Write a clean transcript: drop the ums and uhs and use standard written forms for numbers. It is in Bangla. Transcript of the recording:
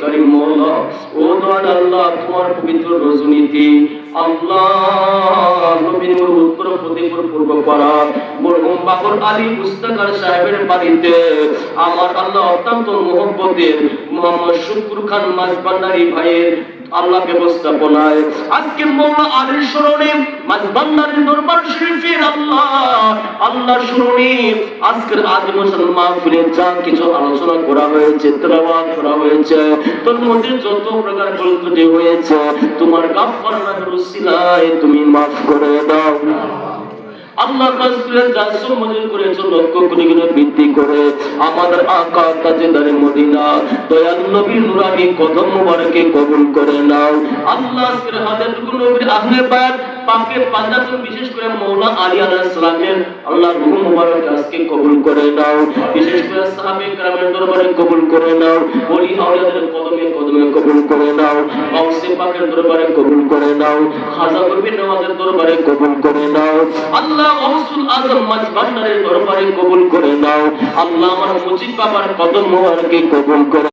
কারীম মওলা, ও দয়াল আল্লাহ তোমার পবিত্র রজনীতি আল্লাহ নবীর উত্তর ফতেপুর পূর্ব পাড়া মরহুম বাবর আলী মুস্তাকার সাহেবের বাড়িতে আমার আল্লাহ অত্যন্ত মহব্বতের মোহাম্মদ শুকুর খান মাঝবান্ডারি ভাইয়ের আল্লাহ ব্যবস্থাপনায় আজকে মওলা আলীর স্মরণে মাঝবান্ডারির দরবার শরীফের আল্লাহ স্মরণে আজকের আদিমসল মাহফিলে যা কিছু আলোচনা করা হয়েছে, তেলাওয়াত করা হয়েছে, তোর মধ্যে যত প্রকার ভুল ত্রুটি হয়েছে তোমার গাফফারের উসিলায় তুমি মাফ করে দাও। আল্লাহ রাসূলের জাসম মঞ্জুর করেছো লক্ষ কোটি গুণ বৃদ্ধি করে আমাদের আকা তাজদারে মদিনা দয়াল নবীর নুরানি কদম মোবারকে কবুল করে নাও। আল্লাহ আজকের হাজারটুকু নবীর আহলে বায়াত পাকের পাঞ্জাতন বিশেষ করে মাওলা আলী আলাইহিস সালামের আল্লাহ রূহ মোবারক আজকে কবুল করে নাও। বিশেষ করে সাহাবে কেরামের দরবারে কবুল করে নাও, ওলি আউলিয়াদের কদমে কদমে কবুল করে নাও, গাউসে পাকের দরবারে কবুল করে নাও, খাজা গরিবের নওয়াজের দরবারে কবুল করে নাও। আল্লাহ গৌসুল আজম মাঝবান্ডারের দরবারে কবুল করে নাও। আল্লাহ আমার মুজিব বাবার কদম মোবারকে কবুল করে